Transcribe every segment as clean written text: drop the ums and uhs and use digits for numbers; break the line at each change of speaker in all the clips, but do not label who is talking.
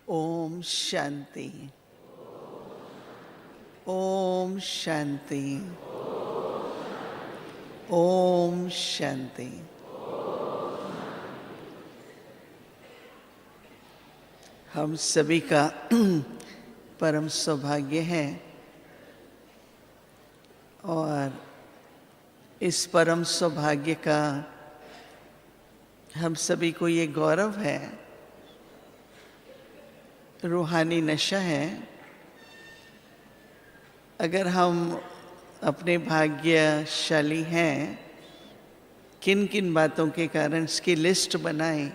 ओम शांति। ओम शांति। ओम शांति। हम सभी का परम सौभाग्य है और इस परम सौभाग्य का हम सभी को ये गौरव है, रूहानी नशा है। अगर हम अपने भाग्यशाली हैं, किन किन बातों के कारण इसकी लिस्ट बनाएं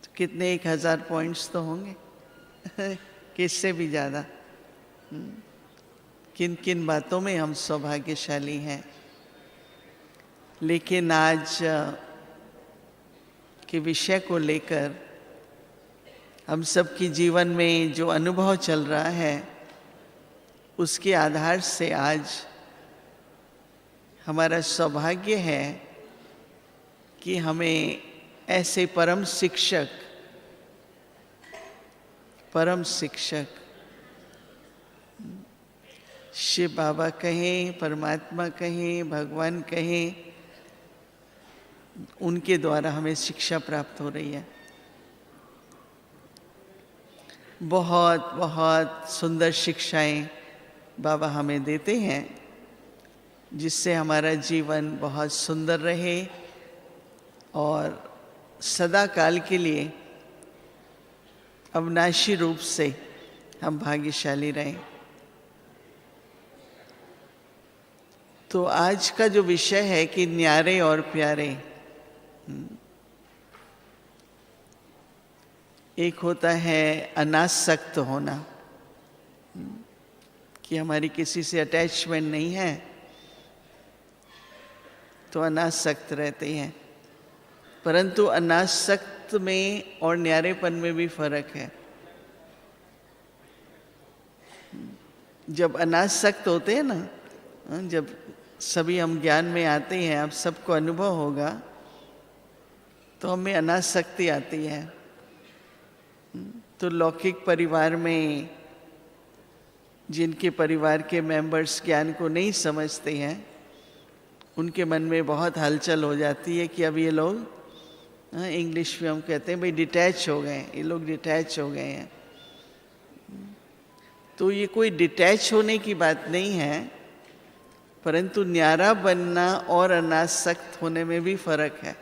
तो कितने 1000 पॉइंट्स तो होंगे किससे भी ज़्यादा। किन किन बातों में हम सौभाग्यशाली हैं। लेकिन आज के विषय को लेकर हम सबके जीवन में जो अनुभव चल रहा है उसके आधार से आज हमारा सौभाग्य है कि हमें ऐसे परम शिक्षक शिव बाबा कहें, परमात्मा कहें, भगवान कहें, उनके द्वारा हमें शिक्षा प्राप्त हो रही है। बहुत बहुत सुंदर शिक्षाएं बाबा हमें देते हैं जिससे हमारा जीवन बहुत सुंदर रहे और सदा काल के लिए अविनाशी रूप से हम भाग्यशाली रहें। तो आज का जो विषय है कि न्यारे और प्यारे, एक होता है अनासक्त होना कि हमारी किसी से अटैचमेंट नहीं है तो अनासक्त रहते हैं, परंतु अनासक्त में और न्यारेपन में भी फर्क है। जब अनासक्त होते हैं ना, जब सभी हम ज्ञान में आते हैं, आप सबको अनुभव होगा, तो हमें अनासक्ति आती है। तो लौकिक परिवार में जिनके परिवार के मेंबर्स ज्ञान को नहीं समझते हैं, उनके मन में बहुत हलचल हो जाती है कि अब ये लोग, इंग्लिश में हम कहते हैं भाई डिटैच हो गए, ये लोग डिटैच हो गए हैं। तो ये कोई डिटैच होने की बात नहीं है, परंतु न्यारा बनना और अनासक्त होने में भी फर्क है।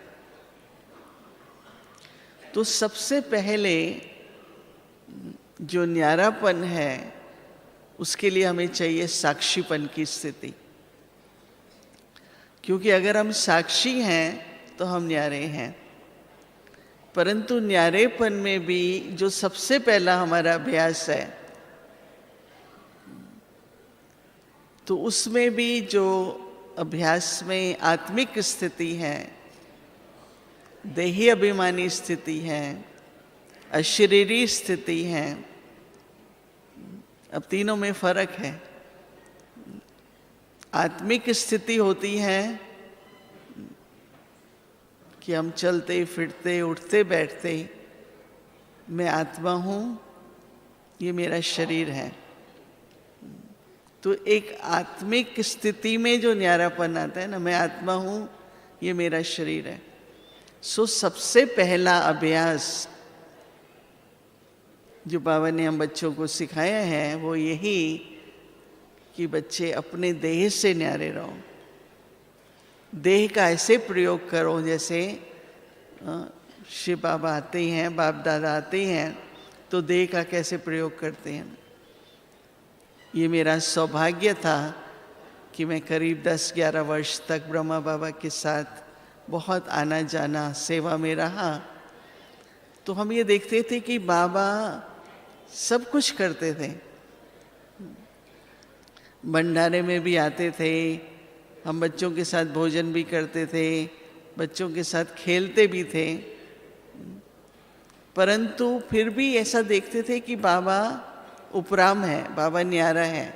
तो सबसे पहले जो न्यारापन है उसके लिए हमें चाहिए साक्षीपन की स्थिति, क्योंकि अगर हम साक्षी हैं तो हम न्यारे हैं। परंतु न्यारेपन में भी जो सबसे पहला हमारा अभ्यास है, तो उसमें भी जो अभ्यास में आत्मिक स्थिति है, देही अभिमानी स्थिति है, अशरीरी स्थिति है, अब तीनों में फर्क है। आत्मिक स्थिति होती है कि हम चलते फिरते उठते बैठते मैं आत्मा हूँ, ये मेरा शरीर है। तो एक आत्मिक स्थिति में जो न्यारापन आता है ना, मैं आत्मा हूँ, ये मेरा शरीर है। सो सबसे पहला अभ्यास जो बाबा ने हम बच्चों को सिखाया है वो यही कि बच्चे अपने देह से न्यारे रहो। देह का ऐसे प्रयोग करो जैसे शिव बाबा आते हैं, बाप दादा आते हैं तो देह का कैसे प्रयोग करते हैं। ये मेरा सौभाग्य था कि मैं करीब 10-11 वर्ष तक ब्रह्मा बाबा के साथ बहुत आना जाना सेवा में रहा। तो हम ये देखते थे कि बाबा सब कुछ करते थे, भंडारे में भी आते थे, हम बच्चों के साथ भोजन भी करते थे, बच्चों के साथ खेलते भी थे, परंतु फिर भी ऐसा देखते थे कि बाबा उपराम है, बाबा न्यारा है।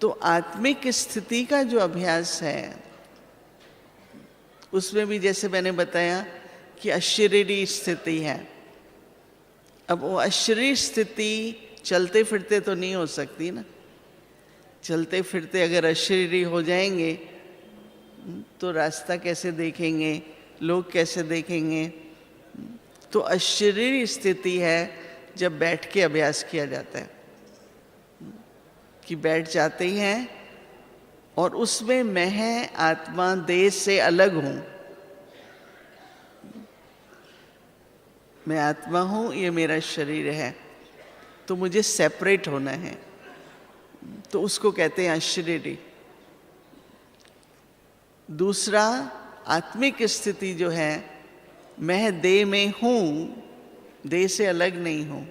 तो आत्मिक स्थिति का जो अभ्यास है उसमें भी जैसे मैंने बताया कि अशरीरी स्थिति है। अब वो अशरीरी स्थिति चलते फिरते तो नहीं हो सकती ना। चलते फिरते अगर अशरीरी हो जाएंगे तो रास्ता कैसे देखेंगे, लोग कैसे देखेंगे। तो अशरीरी स्थिति है जब बैठ के अभ्यास किया जाता है, कि बैठ जाते हैं और उसमें मैं आत्मा देह से अलग हूं। मैं आत्मा हूं, ये मेरा शरीर है, तो मुझे सेपरेट होना है, तो उसको कहते हैं अशरीरी। दूसरा, आत्मिक स्थिति जो है, मैं देह में हूं, देह से अलग नहीं हूं।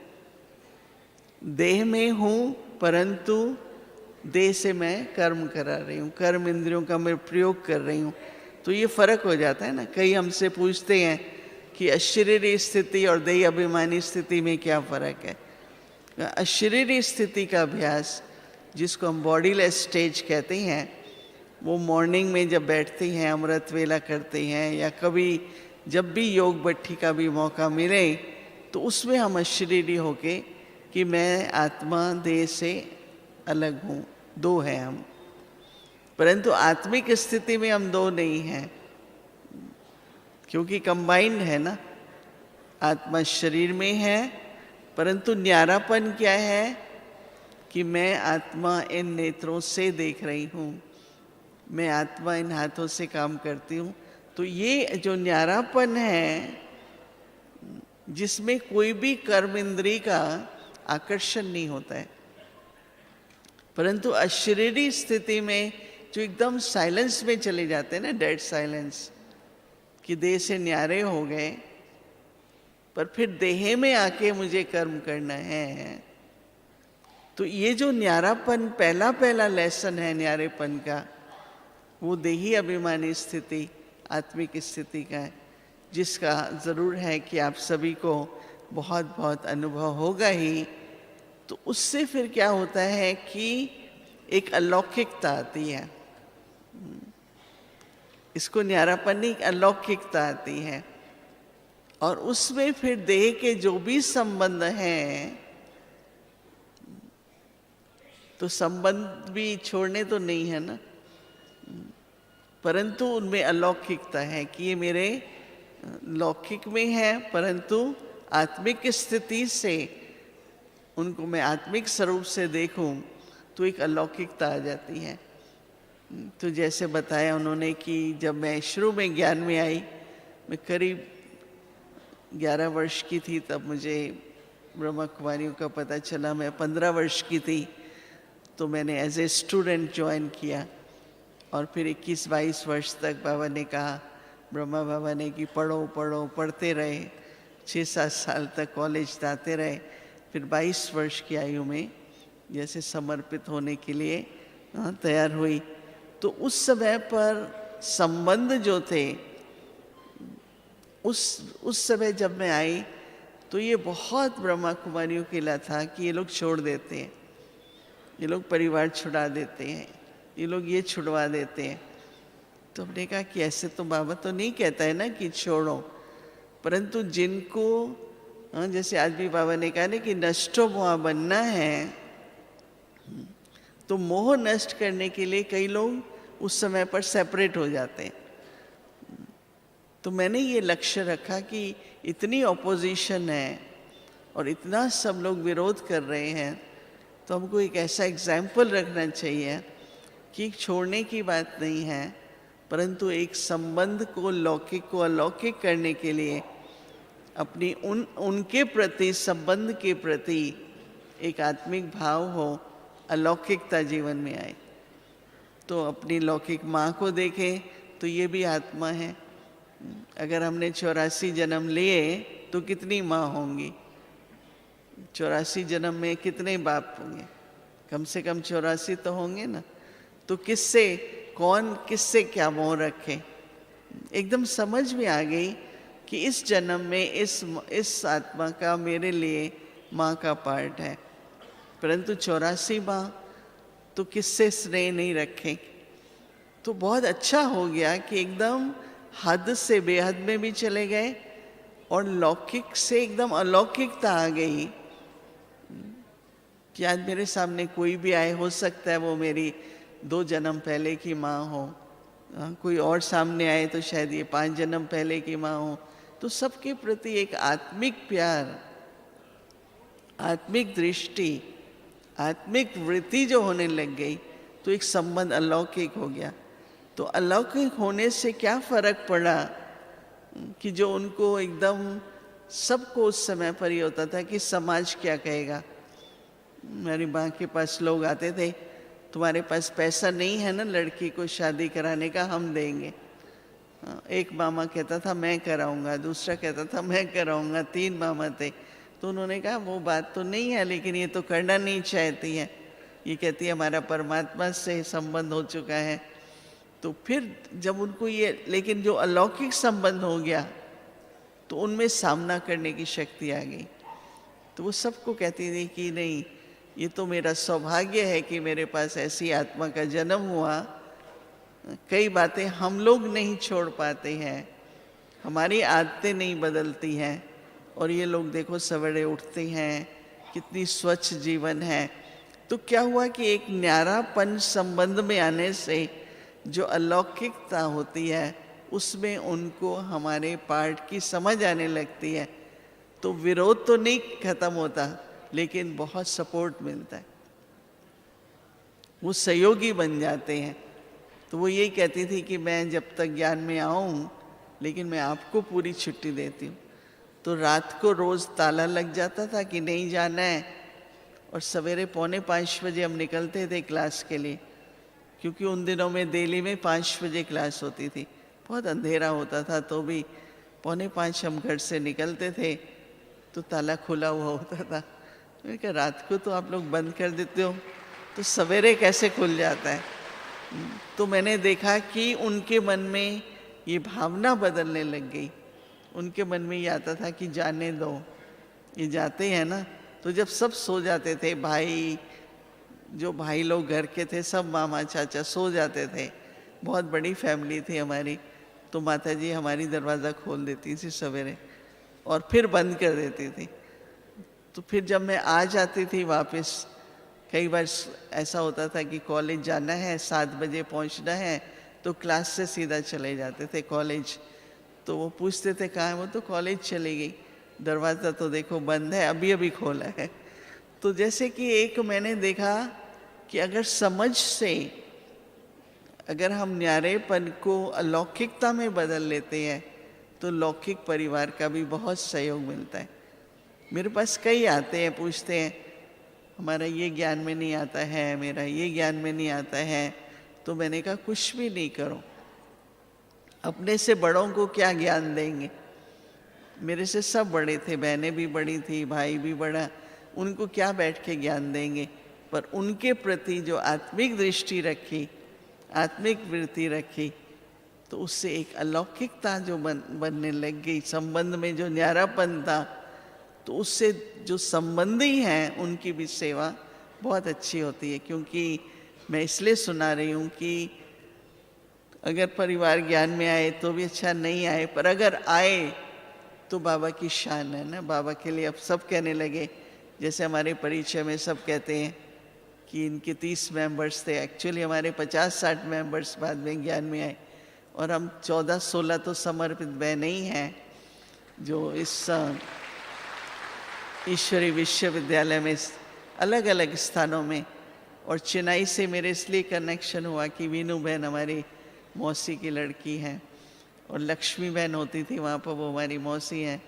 देह में हूं परंतु देह से मैं कर्म करा रही हूं, कर्म इंद्रियों का मैं प्रयोग कर रही हूं। तो ये फर्क हो जाता है ना। कई हमसे पूछते हैं कि अशरीरी स्थिति और देह अभिमानी स्थिति में क्या फर्क है। अशरीरी स्थिति का अभ्यास, जिसको हम बॉडीलेस स्टेज कहते हैं, वो मॉर्निंग में जब बैठते हैं, अमृत वेला करते हैं, या कभी जब भी योग भट्ठी का भी मौका मिले, तो उसमें हम अशरीरी होके कि मैं आत्मा देह से अलग हूँ, दो हैं हम। परंतु आत्मिक स्थिति में हम दो नहीं हैं, क्योंकि कंबाइंड है ना। आत्मा शरीर में है, परंतु न्यारापन क्या है कि मैं आत्मा इन नेत्रों से देख रही हूँ, मैं आत्मा इन हाथों से काम करती हूँ। तो ये जो न्यारापन है, जिसमें कोई भी कर्म इंद्री का आकर्षण नहीं होता है। परंतु अशरीरी स्थिति में जो एकदम साइलेंस में चले जाते हैं ना, डेड साइलेंस, कि देह से न्यारे हो गए, पर फिर देह में आके मुझे कर्म करना है। तो ये जो न्यारापन, पहला पहला लेसन है न्यारेपन का, वो देही अभिमानी स्थिति, आत्मिक स्थिति का है, जिसका ज़रूर है कि आप सभी को बहुत बहुत अनुभव होगा ही। तो उससे फिर क्या होता है कि एक अलौकिकता आती है। इसको न्यारापन नहीं, अलौकिकता आती है। और उसमें फिर देह के जो भी संबंध हैं, तो संबंध भी छोड़ने तो नहीं है ना, परंतु उनमें अलौकिकता है कि ये मेरे लौकिक में है, परंतु आत्मिक स्थिति से उनको मैं आत्मिक स्वरूप से देखूं तो एक अलौकिकता आ जाती है। तो जैसे बताया उन्होंने कि जब मैं शुरू में ज्ञान में आई, मैं करीब 11 वर्ष की थी, तब मुझे ब्रह्मा कुमारियों का पता चला। मैं 15 वर्ष की थी तो मैंने एज ए स्टूडेंट ज्वाइन किया, और फिर 21-22 वर्ष तक बाबा ने कहा, ब्रह्मा बाबा ने, कि पढ़ो पढ़ो, पढ़ते रहे। 6-7 साल तक कॉलेज जाते रहे। फिर 22 वर्ष की आयु में जैसे समर्पित होने के लिए तैयार हुई। तो उस समय पर संबंध जो थे, उस समय जब मैं आई तो ये बहुत ब्रह्मा कुमारियों के लिए था कि ये लोग छोड़ देते हैं, ये लोग परिवार छुड़ा देते हैं, ये लोग ये छुड़वा देते हैं। तो हमने कहा कि ऐसे तो बाबा तो नहीं कहता है ना कि छोड़ो, परंतु जिनको, जैसे आज भी बाबा ने कहा ना कि नष्टो मोह बनना है, तो मोह नष्ट करने के लिए कई लोग उस समय पर सेपरेट हो जाते हैं। तो मैंने ये लक्ष्य रखा कि इतनी ऑपोजिशन है और इतना सब लोग विरोध कर रहे हैं, तो हमको एक ऐसा एग्जाम्पल रखना चाहिए कि छोड़ने की बात नहीं है, परंतु एक संबंध को, लौकिक को अलौकिक करने के लिए अपनी उनके प्रति, संबंध के प्रति एक आत्मिक भाव हो, अलौकिकता जीवन में आए। तो अपनी लौकिक माँ को देखें तो ये भी आत्मा है। अगर हमने 84 जन्म लिए तो कितनी माँ होंगी? 84 जन्म में कितने बाप होंगे? कम से कम 84 तो होंगे ना। तो किससे, कौन किससे क्या मोह रखे? एकदम समझ में आ गई कि इस जन्म में इस आत्मा का मेरे लिए माँ का पार्ट है, परंतु 84 माँ तो किससे स्नेह नहीं रखें। तो बहुत अच्छा हो गया कि एकदम हद से बेहद में भी चले गए और लौकिक से एकदम अलौकिकता आ गई कि आज मेरे सामने कोई भी आए, हो सकता है वो मेरी 2 जन्म पहले की माँ हो, कोई और सामने आए तो शायद ये 5 जन्म पहले की माँ हो। तो सबके प्रति एक आत्मिक प्यार, आत्मिक दृष्टि, आत्मिक वृत्ति जो होने लग गई, तो एक संबंध अलौकिक हो गया। तो अलौकिक होने से क्या फर्क पड़ा कि जो उनको एकदम सबको उस समय पर ये होता था कि समाज क्या कहेगा। मेरी माँ के पास लोग आते थे, तुम्हारे पास पैसा नहीं है ना लड़की को शादी कराने का, हम देंगे। एक मामा कहता था मैं कराऊंगा, दूसरा कहता था मैं कराऊंगा, 3 मामा थे। तो उन्होंने कहा वो बात तो नहीं है, लेकिन ये तो करना नहीं चाहती है, ये कहती है हमारा परमात्मा से संबंध हो चुका है। तो फिर जब उनको ये, लेकिन जो अलौकिक संबंध हो गया तो उनमें सामना करने की शक्ति आ गई। तो वो सबको कहती थी कि नहीं, ये तो मेरा सौभाग्य है कि मेरे पास ऐसी आत्मा का जन्म हुआ। कई बातें हम लोग नहीं छोड़ पाते हैं, हमारी आदतें नहीं बदलती हैं, और ये लोग देखो सवेरे उठते हैं, कितनी स्वच्छ जीवन है। तो क्या हुआ कि एक न्यारापन संबंध में आने से जो अलौकिकता होती है उसमें उनको हमारे पार्ट की समझ आने लगती है। तो विरोध तो नहीं खत्म होता, लेकिन बहुत सपोर्ट मिलता है, वो सहयोगी बन जाते हैं। तो वो यही कहती थी कि मैं जब तक ज्ञान में आऊँ, लेकिन मैं आपको पूरी छुट्टी देती हूँ। तो रात को रोज़ ताला लग जाता था कि नहीं जाना है, और सवेरे 4:45 बजे हम निकलते थे क्लास के लिए, क्योंकि उन दिनों में दिल्ली में 5 बजे क्लास होती थी। बहुत अंधेरा होता था, तो भी 4:45 हम घर से निकलते थे तो ताला खुला हुआ होता था। मैंने कहा रात को तो आप लोग बंद कर देते हो, तो सवेरे कैसे खुल जाता है। तो मैंने देखा कि उनके मन में ये भावना बदलने लग गई। उनके मन में ये आता था कि जाने दो, ये जाते हैं ना। तो जब सब सो जाते थे, भाई जो भाई लोग घर के थे सब मामा चाचा सो जाते थे, बहुत बड़ी फैमिली थी हमारी, तो माता जी हमारी दरवाज़ा खोल देती थी सवेरे और फिर बंद कर देती थी। तो फिर जब मैं आ जाती थी वापस, कई बार ऐसा होता था कि कॉलेज जाना है, 7 बजे पहुंचना है, तो क्लास से सीधा चले जाते थे कॉलेज। तो वो पूछते थे कहाँ है, वो तो कॉलेज चली गई, दरवाज़ा तो देखो बंद है, अभी अभी खोला है। तो जैसे कि एक मैंने देखा कि अगर समझ से, अगर हम न्यारेपन को अलौकिकता में बदल लेते हैं तो लौकिक परिवार का भी बहुत सहयोग मिलता है। मेरे पास कई आते हैं, पूछते हैं हमारा ये ज्ञान में नहीं आता है, मेरा ये ज्ञान में नहीं आता है। तो मैंने कहा कुछ भी नहीं करो, अपने से बड़ों को क्या ज्ञान देंगे। मेरे से सब बड़े थे, बहनें भी बड़ी थी, भाई भी बड़ा, उनको क्या बैठ के ज्ञान देंगे। पर उनके प्रति जो आत्मिक दृष्टि रखी, आत्मिक वृत्ति रखी, तो उससे एक अलौकिकता जो बनने लग गई। संबंध में जो न्यारापन था, तो उससे जो संबंधी हैं उनकी भी सेवा बहुत अच्छी होती है। क्योंकि मैं इसलिए सुना रही हूँ कि अगर परिवार ज्ञान में आए तो भी अच्छा, नहीं आए, पर अगर आए तो बाबा की शान है ना। बाबा के लिए अब सब कहने लगे, जैसे हमारे परिचय में सब कहते हैं कि इनके 30 मेंबर्स थे, एक्चुअली हमारे 50-60 मेंबर्स बाद में ज्ञान में आए, और हम 14-16 तो समर्पित बहनें ही हैं जो इस ईश्वरी विश्वविद्यालय में अलग अलग स्थानों में। और चेन्नई से मेरे इसलिए कनेक्शन हुआ कि वीनू बहन हमारी मौसी की लड़की हैं, और लक्ष्मी बहन होती थी वहाँ पर, वो हमारी मौसी हैं।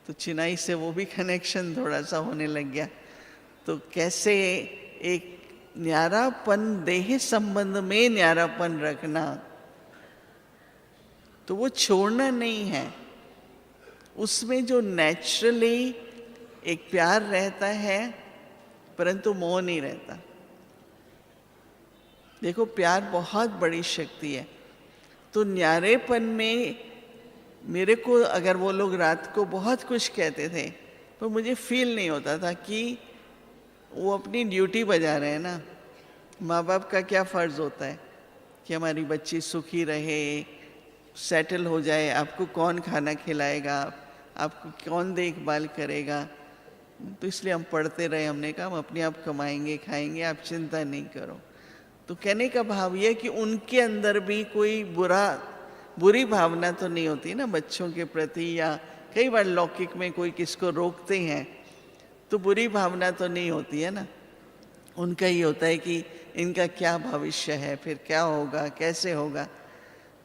तो चेन्नई से वो भी कनेक्शन थोड़ा सा होने लग गया। तो कैसे एक न्यारापन, देह संबंध में न्यारापन रखना, तो वो छोड़ना नहीं है। उसमें जो नेचुरली एक प्यार रहता है, परंतु मोह नहीं रहता। देखो प्यार बहुत बड़ी शक्ति है। तो न्यारेपन में मेरे को, अगर वो लोग रात को बहुत कुछ कहते थे, पर मुझे फील नहीं होता था कि वो अपनी ड्यूटी बजा रहे हैं ना। माँ बाप का क्या फ़र्ज़ होता है कि हमारी बच्ची सुखी रहे, सेटल हो जाए। आपको कौन खाना खिलाएगा, आपको कौन देखभाल करेगा? तो इसलिए हम पढ़ते रहे, हमने कहा हम अपने आप कमाएंगे खाएंगे, आप चिंता नहीं करो। तो कहने का भाव यह कि उनके अंदर भी कोई बुरी भावना तो नहीं होती ना बच्चों के प्रति, या कई बार लौकिक में कोई किसको रोकते हैं तो बुरी भावना तो नहीं होती है ना। उनका ही होता है कि इनका क्या भविष्य है, फिर क्या होगा, कैसे होगा।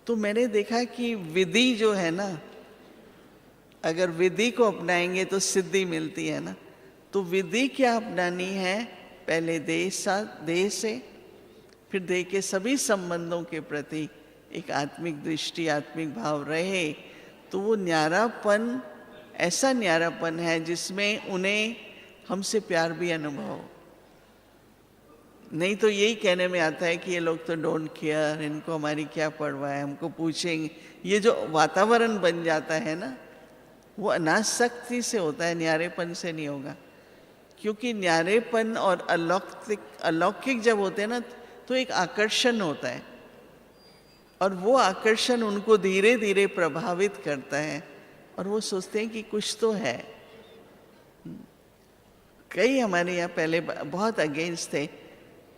तो मैंने देखा कि विधि जो है ना, अगर विधि को अपनाएंगे तो सिद्धि मिलती है ना। तो विधि क्या अपनानी है? पहले देह से, फिर देह के सभी संबंधों के प्रति एक आत्मिक दृष्टि, आत्मिक भाव रहे, तो वो न्यारापन ऐसा न्यारापन है जिसमें उन्हें हमसे प्यार भी अनुभव हो। नहीं तो यही कहने में आता है कि ये लोग तो डोंट केयर, इनको हमारी क्या परवाह है, हमको पूछेंगे। ये जो वातावरण बन जाता है ना, वो अनासक्ति से होता है, न्यारेपन से नहीं होगा। क्योंकि न्यारेपन और अलौकिक जब होते हैं ना, तो एक आकर्षण होता है, और वो आकर्षण उनको धीरे धीरे प्रभावित करता है, और वो सोचते हैं कि कुछ तो है। कई हमारे यहाँ पहले बहुत अगेंस्ट थे,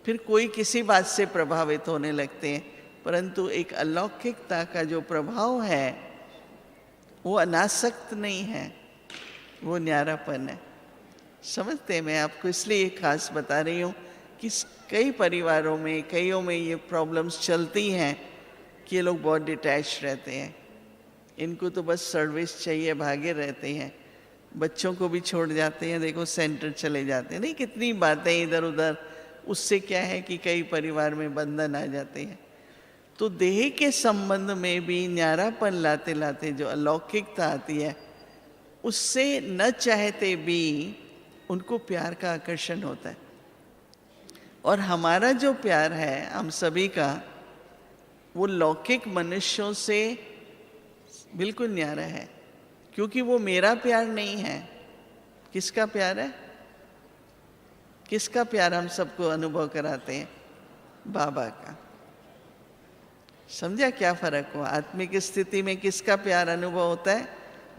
फिर कोई किसी बात से प्रभावित होने लगते हैं, परंतु एक अलौकिकता का जो प्रभाव है वो अनासक्त नहीं है, वो न्यारापन है। समझते हैं? मैं आपको इसलिए खास बता रही हूँ कि कई परिवारों में, कईयों में ये प्रॉब्लम्स चलती हैं कि ये लोग बहुत डिटैच रहते हैं, इनको तो बस सर्विस चाहिए, भागे रहते हैं, बच्चों को भी छोड़ जाते हैं, देखो सेंटर चले जाते हैं। नहीं, कितनी बातें इधर उधर, उससे क्या है कि कई परिवार में बंधन आ जाते हैं। तो देह के संबंध में भी न्यारापन लाते लाते जो अलौकिकता आती है, उससे न चाहते भी उनको प्यार का आकर्षण होता है। और हमारा जो प्यार है हम सभी का, वो लौकिक मनुष्यों से बिल्कुल न्यारा है, क्योंकि वो मेरा प्यार नहीं है। किसका प्यार है? किसका प्यार हम सबको अनुभव कराते हैं? बाबा का। समझा क्या फर्क हुआ? आत्मिक स्थिति में किसका प्यार अनुभव होता है?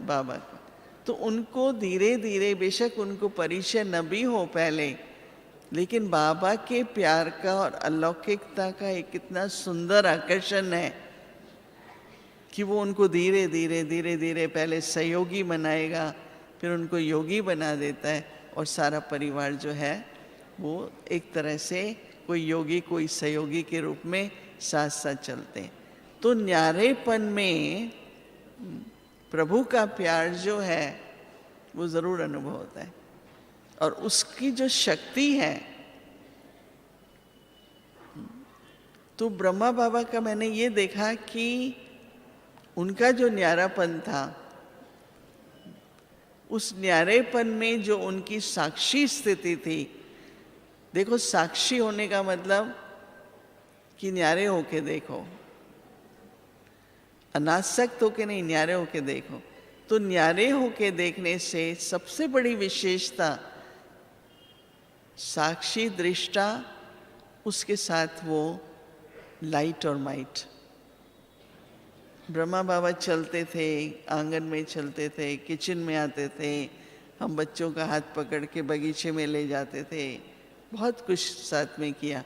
बाबा का। तो उनको धीरे धीरे, बेशक उनको परिचय न भी हो पहले, लेकिन बाबा के प्यार का और अलौकिकता का एक इतना सुंदर आकर्षण है कि वो उनको धीरे धीरे पहले सहयोगी बनाएगा, फिर उनको योगी बना देता है, और सारा परिवार जो है वो एक तरह से कोई योगी कोई सहयोगी के रूप में साथ साथ चलते हैं। तो न्यारेपन में प्रभु का प्यार जो है वो ज़रूर अनुभव होता है, और उसकी जो शक्ति है, तो ब्रह्मा बाबा का मैंने ये देखा कि उनका जो न्यारापन था, उस न्यारेपन में जो उनकी साक्षी स्थिति थी, देखो साक्षी होने का मतलब कि न्यारे होके देखो, अनासक्त होके नहीं, न्यारे होके देखो। तो न्यारे होके देखने से सबसे बड़ी विशेषता साक्षी दृष्टा, उसके साथ वो लाइट और माइट। ब्रह्मा बाबा चलते थे, आंगन में चलते थे, किचन में आते थे, हम बच्चों का हाथ पकड़ के बगीचे में ले जाते थे, बहुत कुछ साथ में किया।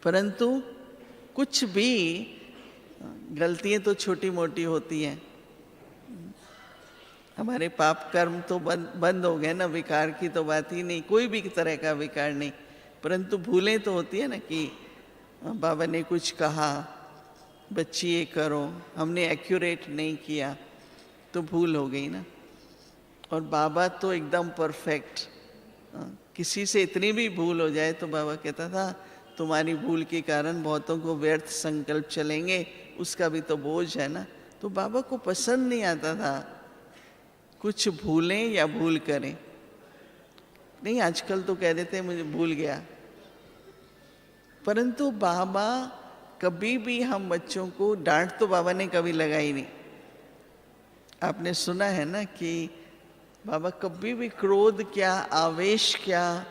परंतु कुछ भी गलतियां तो छोटी मोटी होती हैं, हमारे पाप कर्म तो बंद हो गए ना, विकार की तो बात ही नहीं, कोई भी तरह का विकार नहीं, परंतु भूलें तो होती है ना कि बाबा ने कुछ कहा, बच्ची ये करो, हमने एक्यूरेट नहीं किया तो भूल हो गई ना। और बाबा तो एकदम परफेक्ट, किसी से इतनी भी भूल हो जाए तो बाबा कहता था तुम्हारी भूल के कारण बहुतों को व्यर्थ संकल्प चलेंगे, उसका भी तो बोझ है ना। तो बाबा को पसंद नहीं आता था कुछ भूलें या भूल करें। नहीं, आजकल तो कह देते हैं मुझे भूल गया, परंतु बाबा कभी भी हम बच्चों को, डांट तो बाबा ने कभी लगाई नहीं। आपने सुना है ना कि बाबा कभी भी क्रोध क्या, आवेश क्या,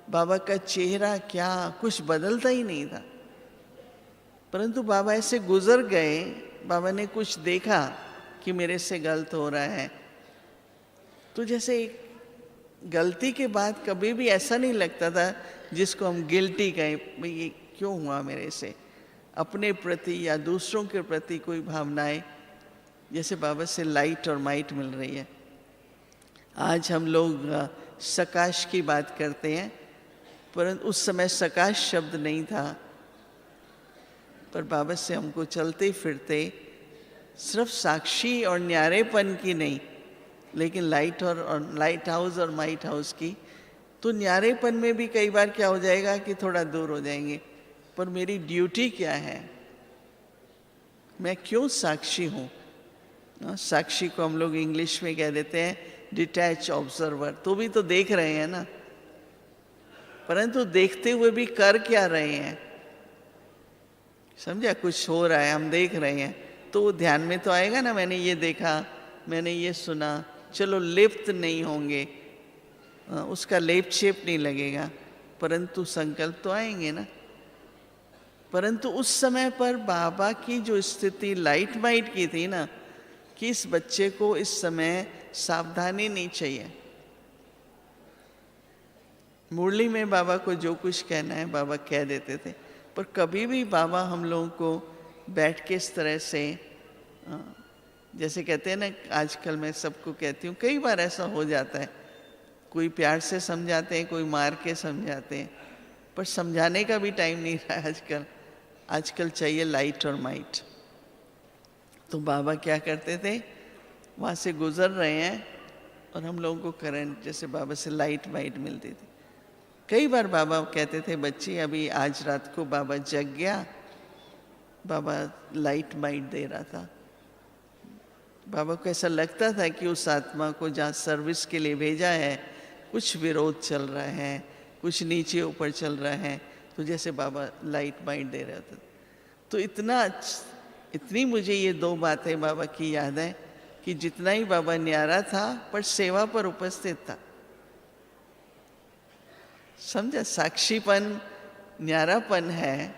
बाबा का चेहरा क्या, कुछ बदलता ही नहीं था। परंतु बाबा ऐसे गुजर गए, बाबा ने कुछ देखा कि मेरे से गलत हो रहा है। तो जैसे गलती के बाद कभी भी ऐसा नहीं लगता था जिसको हम गिल्टी कहें, भाई ये क्यों हुआ मेरे से, अपने प्रति या दूसरों के प्रति कोई भावनाएं, जैसे बाबा से लाइट और माइट मिल रही है। आज हम लोग सकाश की बात करते हैं, परंतु उस समय सकाश शब्द नहीं था, पर बाबा से हमको चलते फिरते सिर्फ साक्षी और न्यारेपन की नहीं, लेकिन लाइट हाउस और माइट हाउस की। तो न्यारेपन में भी कई बार क्या हो जाएगा कि थोड़ा दूर हो जाएंगे, पर मेरी ड्यूटी क्या है, मैं क्यों साक्षी हूँ। साक्षी को हम लोग इंग्लिश में कह देते हैं डिटैच ऑब्जर्वर। तो भी तो देख रहे हैं ना, परंतु देखते हुए भी कर क्या रहे हैं, समझा, कुछ हो रहा है हम देख रहे हैं, तो वो ध्यान में तो आएगा ना, मैंने ये देखा, मैंने ये सुना, चलो लिप्त नहीं होंगे, उसका लेप छेप नहीं लगेगा, परंतु संकल्प तो आएंगे ना। परंतु उस समय पर बाबा की जो स्थिति लाइट माइट की थी ना, कि इस बच्चे को इस समय सावधानी नहीं चाहिए। मुरली में बाबा को जो कुछ कहना है बाबा कह देते थे, पर कभी भी बाबा हम लोगों को बैठ के इस तरह से, जैसे कहते हैं ना, आजकल मैं सबको कहती हूँ, कई बार ऐसा हो जाता है, कोई प्यार से समझाते हैं, कोई मार के समझाते हैं, पर समझाने का भी टाइम नहीं रहा है आजकल चाहिए लाइट और माइट। तो बाबा क्या करते थे, वहाँ से गुजर रहे हैं और हम लोगों को करंट, जैसे बाबा से लाइट माइट मिलती थी। कई बार बाबा कहते थे, बच्ची अभी आज रात को बाबा जग गया, बाबा लाइट माइट दे रहा था। बाबा को ऐसा लगता था कि उस आत्मा को जहाँ सर्विस के लिए भेजा है, कुछ विरोध चल रहा है, कुछ नीचे ऊपर चल रहा है, तो जैसे बाबा लाइट माइट दे रहा था। तो इतनी मुझे ये दो बातें बाबा की याद है कि जितना ही बाबा न्यारा था, पर सेवा पर उपस्थित था। समझा, साक्षीपन न्यारापन है,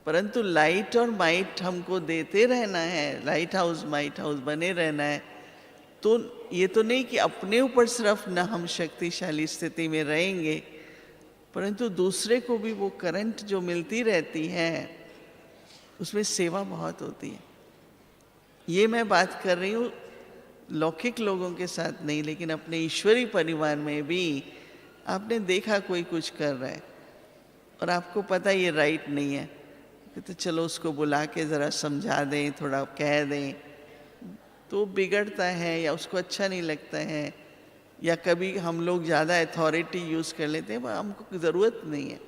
परंतु लाइट और माइट हमको देते रहना है, लाइट हाउस माइट हाउस बने रहना है। तो ये तो नहीं कि अपने ऊपर सिर्फ न हम शक्तिशाली स्थिति में रहेंगे, परंतु दूसरे को भी वो करंट जो मिलती रहती है, उसमें सेवा बहुत होती है। ये मैं बात कर रही हूँ लौकिक लोगों के साथ नहीं, लेकिन अपने ईश्वरी परिवार में भी आपने देखा कोई कुछ कर रहा है और आपको पता ये राइट नहीं है, तो चलो उसको बुला के ज़रा समझा दें, थोड़ा कह दें, तो बिगड़ता है या उसको अच्छा नहीं लगता है, या कभी हम लोग ज़्यादा अथॉरिटी यूज़ कर लेते हैं, हमको ज़रूरत नहीं है।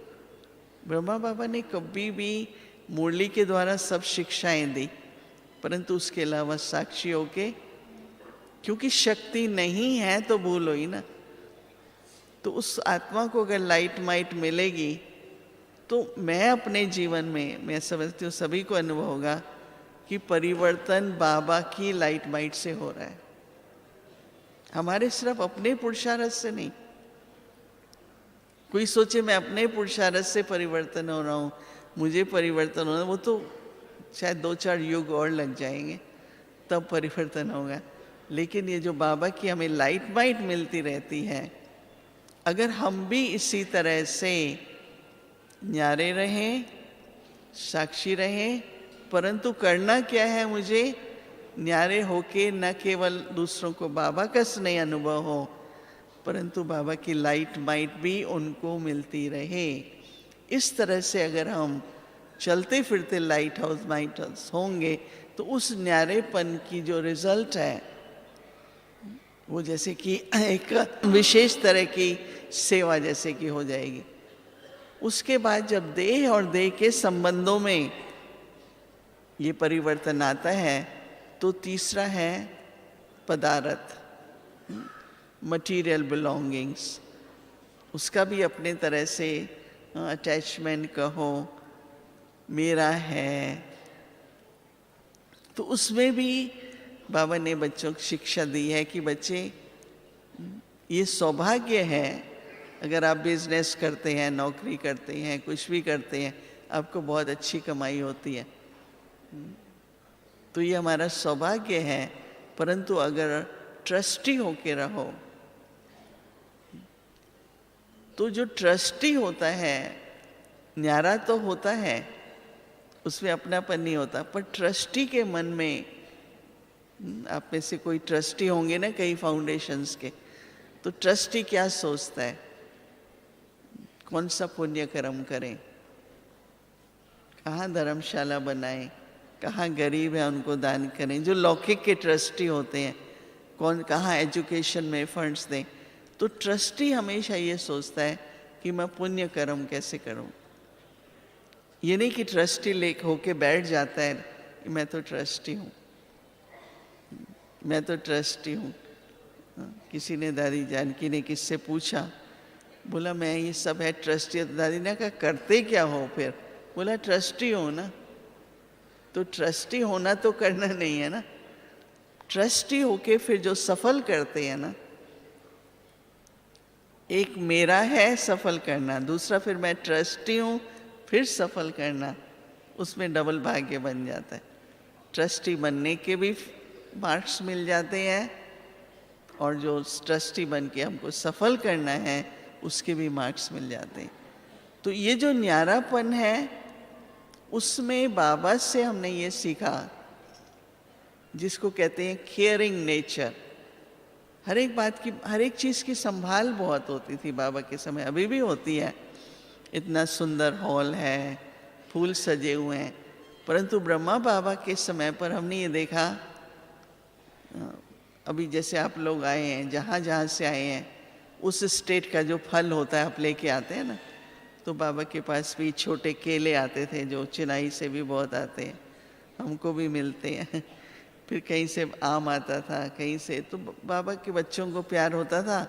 ब्रह्मा बाबा ने कभी भी मुरली के द्वारा सब शिक्षाएं दी, परंतु उसके अलावा साक्षी होके, क्योंकि शक्ति नहीं है तो भूल हुई ना। तो उस आत्मा को अगर लाइट माइट मिलेगी, तो मैं अपने जीवन में, मैं समझती हूँ सभी को अनुभव होगा कि परिवर्तन बाबा की लाइट माइट से हो रहा है, हमारे सिर्फ अपने पुरुषार्थ से नहीं। कोई सोचे मैं अपने पुरुषार्थ से परिवर्तन हो रहा हूँ, मुझे परिवर्तन होना, वो तो शायद 2-4 युग और लग जाएंगे तब परिवर्तन होगा। लेकिन ये जो बाबा की हमें लाइट माइट मिलती रहती है, अगर हम भी इसी तरह से न्यारे रहें, साक्षी रहें, परंतु करना क्या है, मुझे न्यारे होके न केवल दूसरों को बाबा का स्नेह अनुभव हो, परंतु बाबा की लाइट माइट भी उनको मिलती रहे। इस तरह से अगर हम चलते फिरते लाइट हाउस माइट हाउस होंगे, तो उस न्यारेपन की जो रिजल्ट है, वो जैसे कि एक विशेष तरह की सेवा जैसे कि हो जाएगी। उसके बाद जब देह और देह के संबंधों में ये परिवर्तन आता है, तो तीसरा है पदार्थ, मटीरियल बिलोंगिंग्स। उसका भी अपने तरह से अटैचमेंट कहो, मेरा है, तो उसमें भी बाबा ने बच्चों को शिक्षा दी है कि बच्चे, ये सौभाग्य है, अगर आप बिजनेस करते हैं, नौकरी करते हैं, कुछ भी करते हैं, आपको बहुत अच्छी कमाई होती है, तो ये हमारा सौभाग्य है परंतु अगर ट्रस्टी होके रहो, तो जो ट्रस्टी होता है, न्यारा तो होता है, उसमें अपनापन नहीं होता, पर ट्रस्टी के मन में, आप में से कोई ट्रस्टी होंगे ना कई फाउंडेशंस के, तो ट्रस्टी क्या सोचता है, कौन सा पुण्य कर्म करें, कहाँ धर्मशाला बनाएं, कहाँ गरीब है उनको दान करें। जो लौकिक के ट्रस्टी होते हैं, कौन कहाँ एजुकेशन में फंड्स दें। तो ट्रस्टी हमेशा ये सोचता है कि मैं पुण्य कर्म कैसे करूं। ये नहीं कि ट्रस्टी लेक होके बैठ जाता है कि मैं तो ट्रस्टी हूँ, मैं तो ट्रस्टी हूँ। किसी ने, दादी जानकी ने किससे पूछा, बोला मैं ये सब है ट्रस्टी। दादी ने कहा करते क्या हो फिर? बोला ट्रस्टी हो ना। तो ट्रस्टी होना तो करना नहीं है ना, ट्रस्टी होके फिर जो सफल करते हैं ना, एक मेरा है सफल करना, दूसरा फिर मैं ट्रस्टी हूँ फिर सफल करना, उसमें डबल भाग्य बन जाता है। ट्रस्टी बनने के भी मार्क्स मिल जाते हैं और जो ट्रस्टी बन के हमको सफल करना है उसके भी मार्क्स मिल जाते हैं। तो ये जो न्यारापन है, उसमें बाबा से हमने ये सीखा, जिसको कहते हैं केयरिंग नेचर। हर एक बात की, हर एक चीज़ की संभाल बहुत होती थी बाबा के समय, अभी भी होती है। इतना सुंदर हॉल है, फूल सजे हुए हैं, परंतु ब्रह्मा बाबा के समय पर हमने ये देखा, अभी जैसे आप लोग आए हैं, जहाँ जहाँ से आए हैं, उस स्टेट का जो फल होता है आप लेके आते हैं ना, तो बाबा के पास भी छोटे केले आते थे, जो चेन्नई से भी बहुत आते हैं, हमको भी मिलते हैं। फिर कहीं से आम आता था, कहीं से, तो बाबा के बच्चों को प्यार होता था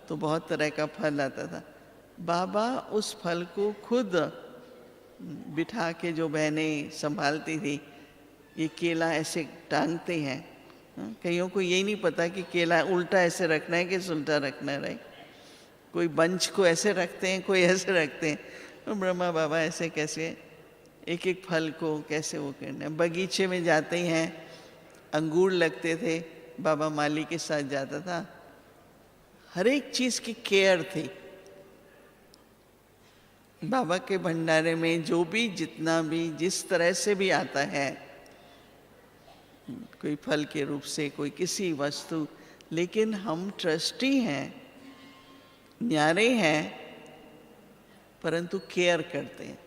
तो बहुत तरह का फल आता था। बाबा उस फल को खुद बिठा के, जो बहनें संभालती थी, ये केला ऐसे टांगते हैं। कईयों को यही नहीं पता कि केला उल्टा ऐसे रखना है कि उल्टा रखना है। कोई बंच को ऐसे रखते हैं, कोई ऐसे रखते हैं। तो ब्रह्मा बाबा ऐसे कैसे एक एक फल को कैसे वो करना है। बगीचे में जाते हैं, अंगूर लगते थे, बाबा माली के साथ जाता था। हर एक चीज़ की केयर थी। बाबा के भंडारे में जो भी, जितना भी, जिस तरह से भी आता है, कोई फल के रूप से, कोई किसी वस्तु, लेकिन हम ट्रस्टी हैं, न्यारे हैं, परंतु केयर करते हैं।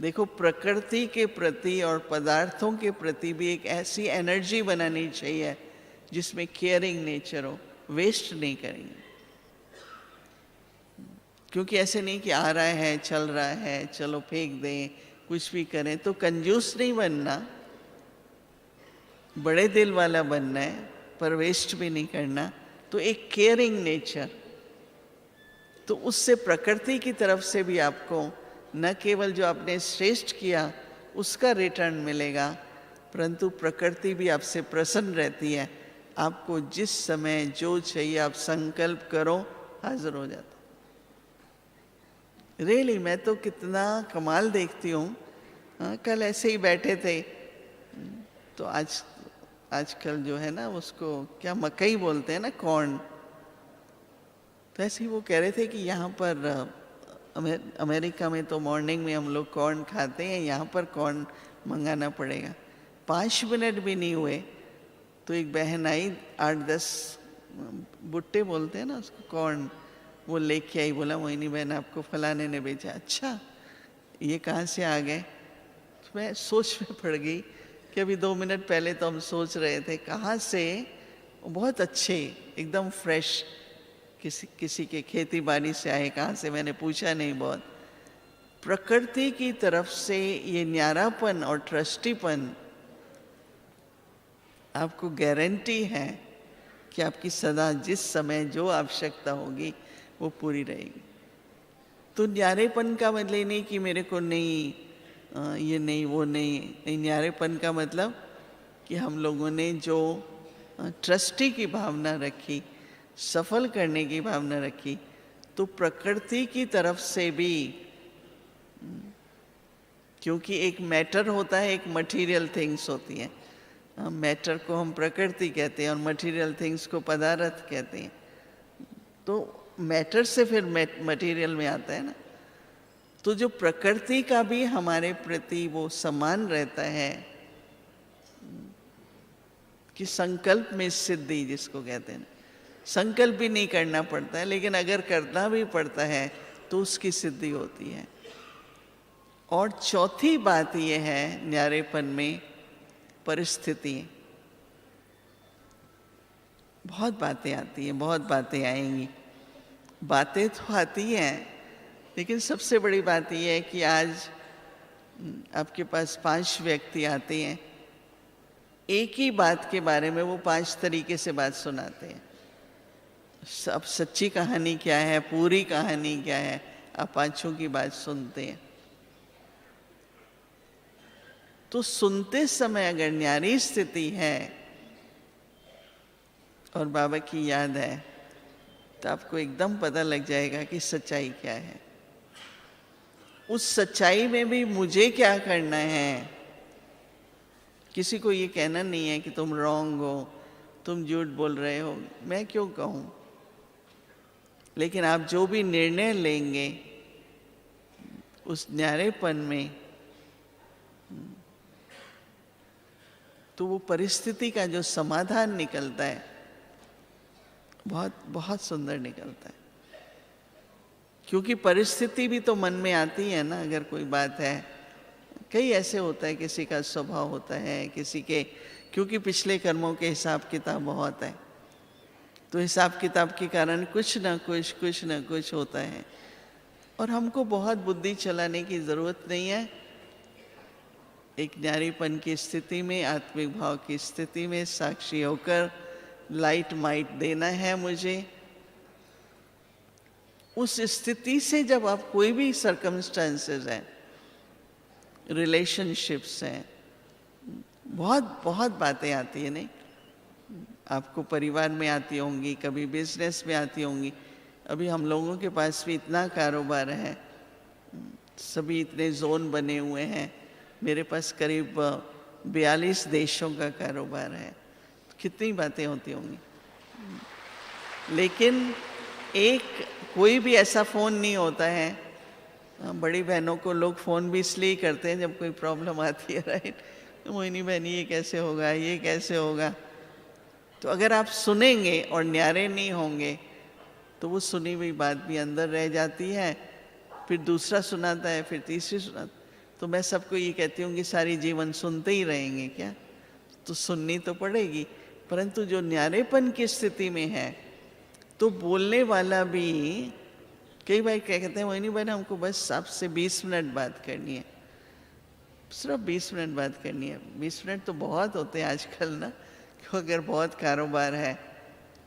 देखो, प्रकृति के प्रति और पदार्थों के प्रति भी एक ऐसी एनर्जी बनानी चाहिए जिसमें केयरिंग नेचर हो, वेस्ट नहीं करेंगे। क्योंकि ऐसे नहीं कि आ रहा है, चल रहा है, चलो फेंक दें, कुछ भी करें। तो कंजूस नहीं बनना, बड़े दिल वाला बनना है, पर वेस्ट भी नहीं करना। तो एक केयरिंग नेचर, तो उससे प्रकृति की तरफ से भी आपको न केवल जो आपने श्रेष्ठ किया उसका रिटर्न मिलेगा, परंतु प्रकृति भी आपसे प्रसन्न रहती है। आपको जिस समय जो चाहिए आप संकल्प करो, हाजिर हो जाता। रियली मैं तो कितना कमाल देखती हूँ। कल ऐसे ही बैठे थे, तो आजकल जो है ना, उसको क्या मकई बोलते हैं ना, कॉर्न। तो ऐसे ही वो कह रहे थे कि यहाँ पर अमेरिका में तो मॉर्निंग में हम लोग कॉर्न खाते हैं, यहाँ पर कॉर्न मंगाना पड़ेगा। 5 मिनट भी नहीं हुए तो एक बहन आई, 8-10 बुट्टे बोलते हैं ना उसको, कॉर्न, वो लेके आई। बोला मोहिनी बहन आपको फलाने ने बेचा। अच्छा, ये कहाँ से आ गए? तो मैं सोच में पड़ गई कि अभी 2 मिनट पहले तो हम सोच रहे थे कहाँ से। बहुत अच्छे, एकदम फ्रेश, किसी के खेती बाड़ी से आए, कहाँ से मैंने पूछा नहीं। बहुत प्रकृति की तरफ से ये न्यारापन और ट्रस्टीपन आपको गारंटी है कि आपकी सदा जिस समय जो आवश्यकता होगी वो पूरी रहेगी। तो न्यारेपन का मतलब नहीं कि मेरे को नहीं, ये नहीं, वो नहीं। न्यारेपन का मतलब कि हम लोगों ने जो ट्रस्टी की भावना रखी, सफल करने की भावना रखी, तो प्रकृति की तरफ से भी, क्योंकि एक मैटर होता है, एक मटेरियल थिंग्स होती हैं। मैटर को हम प्रकृति कहते हैं और मटेरियल थिंग्स को पदार्थ कहते हैं। तो मैटर से फिर मटेरियल में आता है ना। तो जो प्रकृति का भी हमारे प्रति वो सम्मान रहता है कि संकल्प में सिद्धि जिसको कहते हैं, संकल्प भी नहीं करना पड़ता है, लेकिन अगर करना भी पड़ता है तो उसकी सिद्धि होती है। और चौथी बात ये है न्यारेपन में, परिस्थिति। बहुत बातें आती हैं, बहुत बातें आएंगी। बातें तो आती हैं, लेकिन सबसे बड़ी बात यह है कि आज आपके पास 5 व्यक्ति आते हैं, एक ही बात के बारे में वो 5 तरीके से बात सुनाते हैं। अब सच्ची कहानी क्या है, पूरी कहानी क्या है, आप 5 की बात सुनते हैं। तो सुनते समय अगर न्यारी स्थिति है और बाबा की याद है तो आपको एकदम पता लग जाएगा कि सच्चाई क्या है। उस सच्चाई में भी मुझे क्या करना है। किसी को ये कहना नहीं है कि तुम रॉन्ग हो, तुम झूठ बोल रहे हो, मैं क्यों कहूँ। लेकिन आप जो भी निर्णय लेंगे उस न्यारेपन में, तो वो परिस्थिति का जो समाधान निकलता है बहुत बहुत सुंदर निकलता है। क्योंकि परिस्थिति भी तो मन में आती है ना। अगर कोई बात है, कई ऐसे होता है, किसी का स्वभाव होता है, किसी के, क्योंकि पिछले कर्मों के हिसाब किताब बहुत है, तो हिसाब किताब के कारण कुछ ना कुछ होता है। और हमको बहुत बुद्धि चलाने की ज़रूरत नहीं है। एक न्यारीपन की स्थिति में, आत्मिक भाव की स्थिति में साक्षी होकर लाइट माइट देना है मुझे। उस स्थिति से जब आप कोई भी सर्कमस्टेंसेस हैं, रिलेशनशिप्स हैं, बहुत बहुत बातें आती है नहीं, आपको परिवार में आती होंगी, कभी बिजनेस में आती होंगी। अभी हम लोगों के पास भी इतना कारोबार है, सभी इतने जोन बने हुए हैं। मेरे पास करीब 42 देशों का कारोबार है। कितनी बातें होती होंगी, लेकिन एक कोई भी ऐसा फ़ोन नहीं होता है। बड़ी बहनों को लोग फ़ोन भी इसलिए करते हैं जब कोई प्रॉब्लम आती है, राइट। मोहिनी बहन ये कैसे होगा, ये कैसे होगा। तो अगर आप सुनेंगे और न्यारे नहीं होंगे तो वो सुनी हुई बात भी अंदर रह जाती है, फिर दूसरा सुनाता है, फिर तीसरी सुनाता। तो मैं सबको ये कहती हूँ कि सारी जीवन सुनते ही रहेंगे क्या, तो सुननी तो पड़ेगी। परंतु जो न्यारेपन की स्थिति में है तो बोलने वाला भी, कई बार क्या कहते हैं, मोहिनी बहन हमको बस आपसे 20 मिनट बात करनी है, सिर्फ 20 मिनट बात करनी है। 20 मिनट तो बहुत होते हैं आजकल ना, क्यों, अगर बहुत कारोबार है,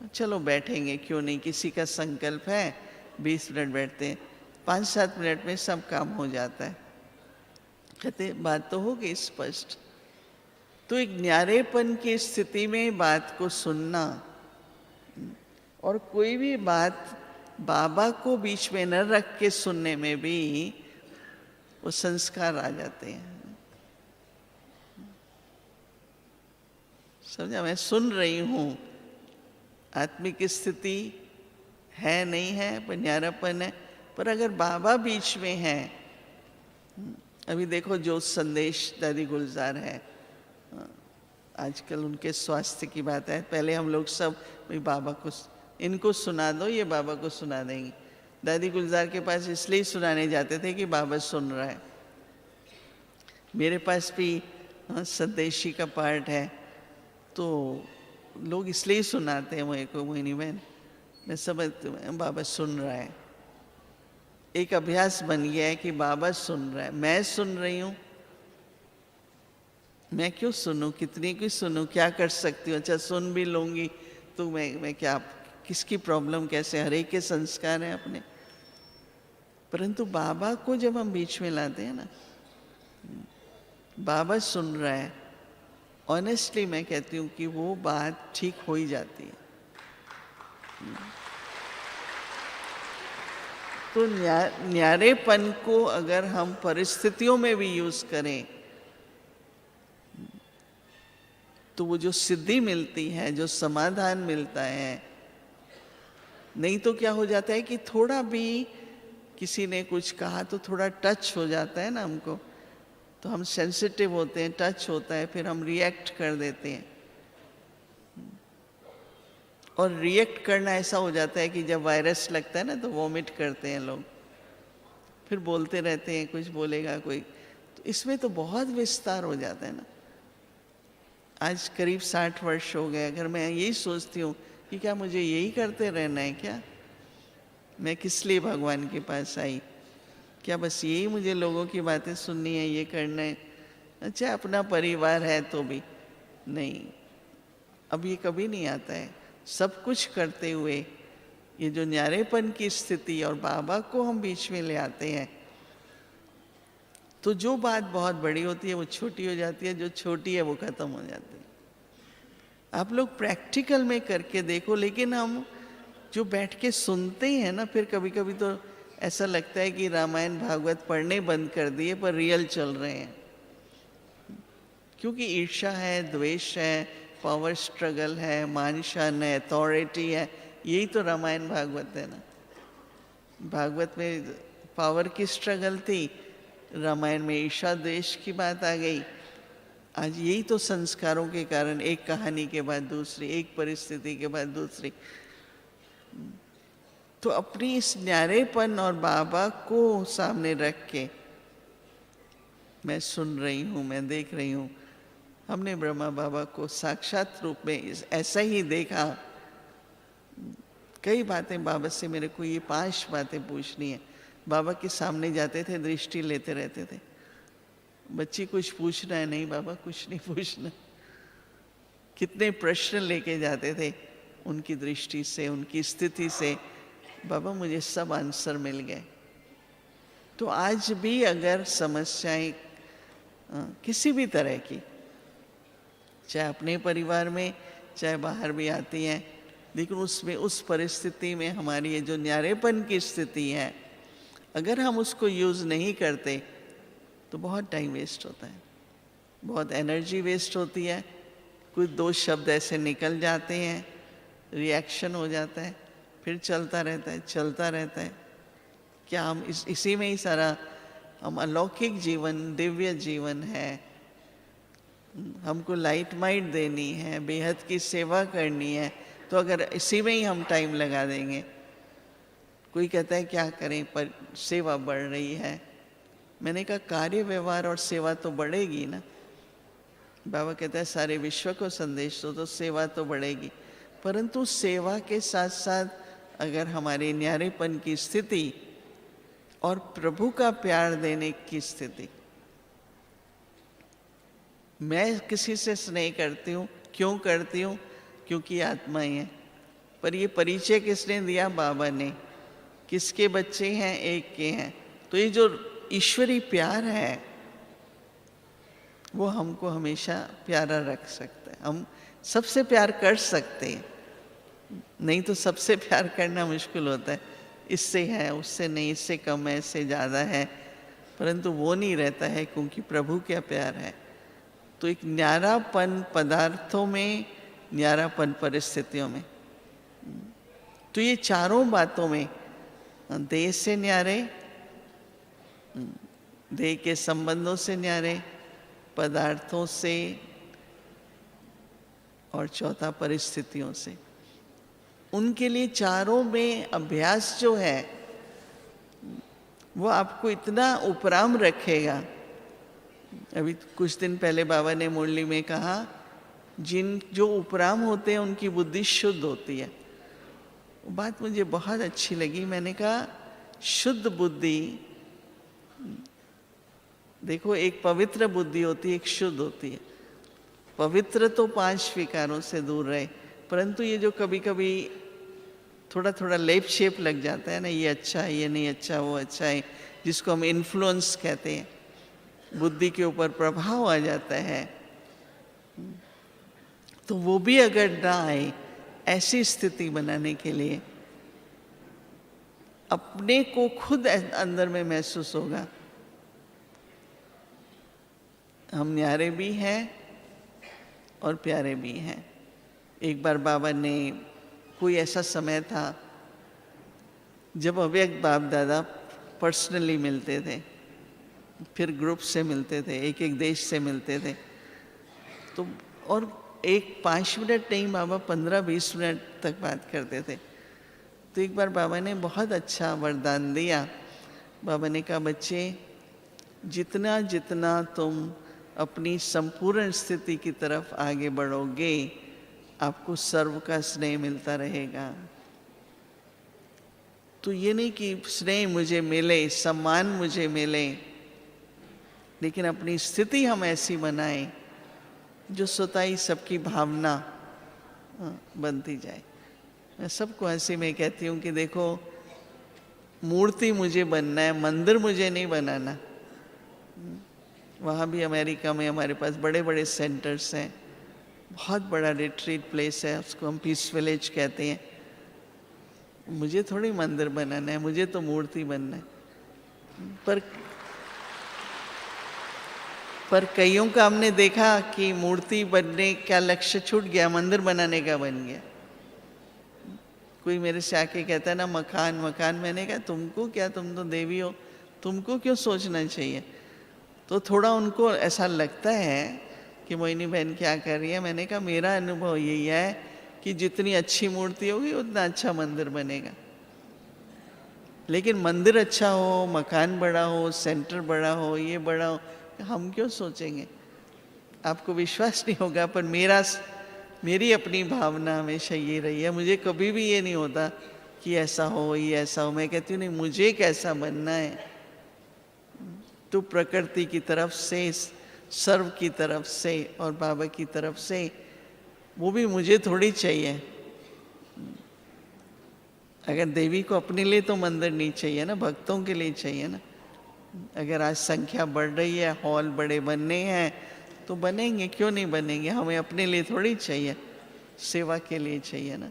चलो बैठेंगे, क्यों नहीं, किसी का संकल्प है 20 मिनट बैठते हैं, 5-7 मिनट में सब काम हो जाता है। कहते बात तो हो गई स्पष्ट। तो एक न्यारेपन की स्थिति में बात को सुनना, और कोई भी बात बाबा को बीच में न रख के सुनने में भी वो संस्कार आ जाते हैं। समझा, मैं सुन रही हूँ, आत्मिक स्थिति है नहीं है, पर न्यारापन है। पर अगर बाबा बीच में है, अभी देखो जो संदेश दादी गुलजार है, आजकल उनके स्वास्थ्य की बात है। पहले हम लोग सब भाई बाबा को, इनको सुना दो, ये बाबा को सुना देंगे। दादी गुलजार के पास इसलिए सुनाने जाते थे कि बाबा सुन रहा है। मेरे पास भी संदेशी का पार्ट है, तो लोग इसलिए सुनाते हैं मुझे को, मोहिनी बहन मैं समझती हूँ बाबा सुन रहा है। एक अभ्यास बन गया है कि बाबा सुन रहा है, मैं सुन रही हूँ, मैं क्यों सुनूं, कितनी की सुनूं, क्या कर सकती हूँ। अच्छा सुन भी लूँगी तो मैं क्या, किसकी प्रॉब्लम कैसे, हर एक के संस्कार हैं अपने। परंतु बाबा को जब हम बीच में लाते हैं ना, बाबा सुन रहा है, ऑनेस्टली मैं कहती हूँ कि वो बात ठीक हो ही जाती है। तो न्यारेपन को अगर हम परिस्थितियों में भी यूज करें तो वो जो सिद्धि मिलती है, जो समाधान मिलता है, नहीं तो क्या हो जाता है कि थोड़ा भी किसी ने कुछ कहा तो थोड़ा टच हो जाता है ना हमको, तो हम सेंसिटिव होते हैं, टच होता है, फिर हम रिएक्ट कर देते हैं। और रिएक्ट करना ऐसा हो जाता है कि जब वायरस लगता है ना तो वॉमिट करते हैं लोग, फिर बोलते रहते हैं, कुछ बोलेगा कोई, तो इसमें तो बहुत विस्तार हो जाता है ना। आज करीब 60 वर्ष हो गए, अगर मैं यही सोचती हूँ कि क्या मुझे यही करते रहना है क्या, मैं किस लिए भगवान के पास आई, क्या बस यही मुझे लोगों की बातें सुननी है, ये करना है? अच्छा अपना परिवार है तो भी नहीं, अब ये कभी नहीं आता है। सब कुछ करते हुए ये जो न्यारेपन की स्थिति और बाबा को हम बीच में ले आते हैं, तो जो बात बहुत बड़ी होती है वो छोटी हो जाती है, जो छोटी है वो खत्म हो जाती है। आप लोग प्रैक्टिकल में करके देखो। लेकिन हम जो बैठ के सुनते हैं ना, फिर कभी कभी तो ऐसा लगता है कि रामायण भागवत पढ़ने बंद कर दिए पर रियल चल रहे हैं, क्योंकि ईर्ष्या है, द्वेष है, पावर स्ट्रगल है, मान शान है, अथॉरिटी है, यही तो रामायण भागवत है ना। भागवत में पावर की स्ट्रगल थी, रामायण में ईर्ष्या द्वेष की बात आ गई। आज यही तो संस्कारों के कारण एक कहानी के बाद दूसरी, एक परिस्थिति के बाद दूसरी। तो अपनी इस न्यारेपन और बाबा को सामने रख के मैं सुन रही हूँ, मैं देख रही हूँ। हमने ब्रह्मा बाबा को साक्षात रूप में ऐसा ही देखा। कई बातें बाबा से मेरे को ये 5 बातें पूछनी है। बाबा के सामने जाते थे, दृष्टि लेते रहते थे। बच्ची कुछ पूछना है? नहीं बाबा कुछ नहीं पूछना। कितने प्रश्न लेके जाते थे उनकी दृष्टि से, उनकी स्थिति से। बाबा मुझे सब आंसर मिल गए। तो आज भी अगर समस्याएं किसी भी तरह की, चाहे अपने परिवार में चाहे बाहर भी आती हैं, लेकिन उसमें उस परिस्थिति में हमारी ये जो न्यारेपन की स्थिति है, अगर हम उसको यूज़ नहीं करते तो बहुत टाइम वेस्ट होता है, बहुत एनर्जी वेस्ट होती है। कुछ 2 शब्द ऐसे निकल जाते हैं, रिएक्शन हो जाता है, फिर चलता रहता है, चलता रहता है। क्या हम इसी में ही सारा हम अलौकिक जीवन, दिव्य जीवन है, हमको लाइट माइट देनी है, बेहद की सेवा करनी है, तो अगर इसी में ही हम टाइम लगा देंगे। कोई कहता है क्या करें, पर सेवा बढ़ रही है। मैंने कहा कार्य व्यवहार और सेवा तो बढ़ेगी ना। बाबा कहता है सारे विश्व को संदेश दो, तो सेवा तो बढ़ेगी, परंतु सेवा के साथ साथ अगर हमारे न्यारेपन की स्थिति और प्रभु का प्यार देने की स्थिति, मैं किसी से स्नेह करती हूँ, क्यों करती हूँ? क्योंकि आत्माएं हैं। पर ये परिचय किसने दिया? बाबा ने। किसके बच्चे हैं? एक के हैं। तो ये जो ईश्वरी प्यार है वो हमको हमेशा प्यारा रख सकता है। हम सबसे प्यार कर सकते हैं, नहीं तो सबसे प्यार करना मुश्किल होता है। इससे है, उससे नहीं, इससे कम है, इससे ज़्यादा है, परंतु वो नहीं रहता है, क्योंकि प्रभु क्या प्यार है। तो एक न्यारापन पदार्थों में, न्यारापन परिस्थितियों में, तो ये चारों बातों में, देह से न्यारे, देह के संबंधों से न्यारे, पदार्थों से, और चौथा परिस्थितियों से, उनके लिए चारों में अभ्यास जो है वो आपको इतना उपराम रखेगा। अभी कुछ दिन पहले बाबा ने मुरली में कहा, जिन जो उपराम होते हैं उनकी बुद्धि शुद्ध होती है। वो बात मुझे बहुत अच्छी लगी। मैंने कहा शुद्ध बुद्धि, देखो एक पवित्र बुद्धि होती है, एक शुद्ध होती है। पवित्र तो 5 विकारों से दूर रहे, परंतु ये जो कभी कभी थोड़ा थोड़ा लेप शेप लग जाता है ना, ये अच्छा है, ये नहीं अच्छा, वो अच्छा है, जिसको हम इन्फ्लुएंस कहते हैं, बुद्धि के ऊपर प्रभाव आ जाता है, तो वो भी अगर ना आए, ऐसी स्थिति बनाने के लिए अपने को खुद अंदर में महसूस होगा हम न्यारे भी हैं और प्यारे भी हैं। एक बार बाबा ने, कोई ऐसा समय था जब अव्यक्त बाप दादा पर्सनली मिलते थे, फिर ग्रुप से मिलते थे, एक एक देश से मिलते थे। तो और एक 5 मिनट नहीं, बाबा 15-20 मिनट तक बात करते थे। तो एक बार बाबा ने बहुत अच्छा वरदान दिया। बाबा ने कहा, बच्चे, जितना जितना तुम अपनी संपूर्ण स्थिति की तरफ आगे बढ़ोगे, आपको सर्व का स्नेह मिलता रहेगा। तो ये नहीं कि स्नेह मुझे मिले, सम्मान मुझे मिले, लेकिन अपनी स्थिति हम ऐसी बनाएं जो स्वतः ही सबकी भावना बनती जाए। मैं सबको हंसी में कहती हूँ कि देखो, मूर्ति मुझे बनना है, मंदिर मुझे नहीं बनाना। वहाँ भी अमेरिका में हमारे पास बड़े बड़े सेंटर्स हैं, बहुत बड़ा रिट्रीट प्लेस है, उसको हम पीस विलेज कहते हैं। मुझे थोड़ी मंदिर बनाना है, मुझे तो मूर्ति बनना है। पर कईयों का हमने देखा कि मूर्ति बनने का लक्ष्य छूट गया, मंदिर बनाने का बन गया। कोई मेरे से आके कहता है ना, मकान मकान, मैंने कहा तुमको क्या, तुम तो देवी हो, तुमको क्यों सोचना चाहिए। तो थोड़ा उनको ऐसा लगता है कि मोहिनी बहन क्या कर रही है। मैंने कहा मेरा अनुभव यही है कि जितनी अच्छी मूर्ति होगी उतना अच्छा मंदिर बनेगा। लेकिन मंदिर अच्छा हो, मकान बड़ा हो, सेंटर बड़ा हो, ये बड़ा हो, हम क्यों सोचेंगे। आपको विश्वास नहीं होगा, पर मेरी अपनी भावना हमेशा ये रही है। मुझे कभी भी ये नहीं होता कि ऐसा हो, ये ऐसा हो। मैं कहती हूँ नहीं, मुझे कैसा बनना है, तो प्रकृति की तरफ से, सर्व की तरफ से और बाबा की तरफ से, वो भी मुझे थोड़ी चाहिए। अगर देवी को अपने लिए तो मंदिर नहीं चाहिए ना, भक्तों के लिए चाहिए ना। अगर आज संख्या बढ़ रही है, हॉल बड़े बनने हैं, तो बनेंगे, क्यों नहीं बनेंगे। हमें अपने लिए थोड़ी चाहिए, सेवा के लिए चाहिए ना।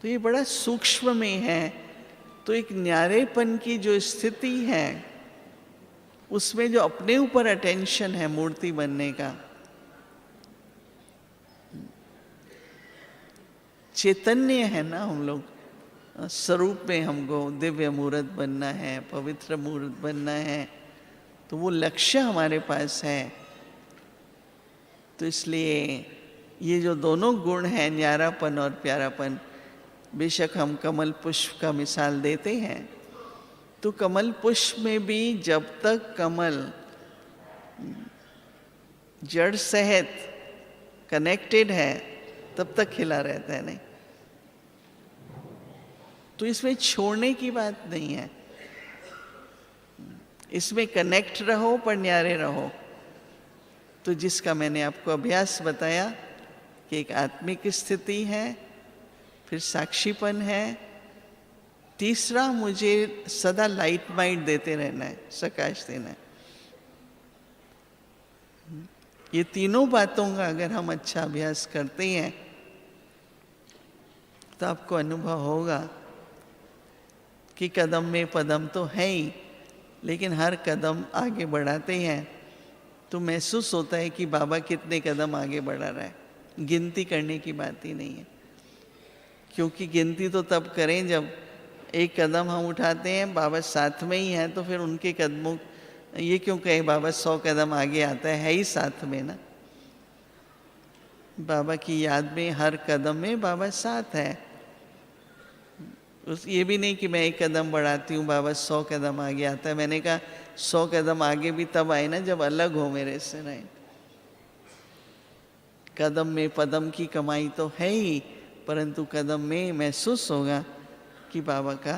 तो ये बड़ा सूक्ष्म में है। तो एक न्यारेपन की जो स्थिति है, उसमें जो अपने ऊपर अटेंशन है मूर्ति बनने का, चैतन्य है ना हम लोग, स्वरूप में हमको दिव्य मूर्त बनना है, पवित्र मूर्त बनना है, तो वो लक्ष्य हमारे पास है। तो इसलिए ये जो दोनों गुण हैं, न्यारापन और प्यारापन, बेशक हम कमल पुष्प का मिसाल देते हैं, तो कमल पुष्प में भी जब तक कमल जड़ सहित कनेक्टेड है, तब तक खिला रहता है। नहीं तो इसमें छोड़ने की बात नहीं है, इसमें कनेक्ट रहो पर न्यारे रहो। तो जिसका मैंने आपको अभ्यास बताया कि एक आत्मिक स्थिति है, फिर साक्षीपन है, तीसरा मुझे सदा लाइट माइंड देते रहना है, प्रकाश देना है। ये तीनों बातों का अगर हम अच्छा अभ्यास करते हैं, तो आपको अनुभव होगा कि कदम में पदम तो है ही, लेकिन हर कदम आगे बढ़ाते हैं तो महसूस होता है कि बाबा कितने कदम आगे बढ़ा रहा है। गिनती करने की बात ही नहीं है, क्योंकि गिनती तो तब करें जब एक कदम हम उठाते हैं, बाबा साथ में ही हैं, तो फिर उनके कदमों, ये क्यों कहे बाबा 100 कदम आगे आता है ही साथ में ना। बाबा की याद में हर कदम में बाबा साथ है। ये भी नहीं कि मैं एक कदम बढ़ाती हूँ, बाबा 100 कदम आगे आता है। मैंने कहा 100 कदम आगे भी तब आए ना जब अलग हो मेरे से। नहीं, कदम में पदम की कमाई तो है ही, परंतु कदम में महसूस होगा कि बाबा का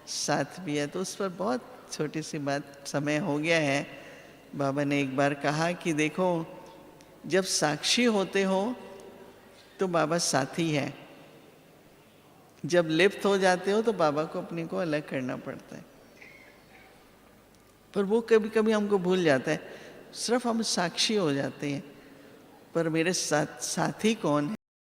साथ भी है। तो उस पर बहुत छोटी सी बात, समय हो गया है। बाबा ने एक बार कहा कि देखो, जब साक्षी होते हो तो बाबा साथी है, जब लिप्त हो जाते हो तो बाबा को अपने को अलग करना पड़ता है। पर वो कभी कभी हमको भूल जाता है, सिर्फ हम साक्षी हो जाते हैं, पर मेरे साथी कौन है।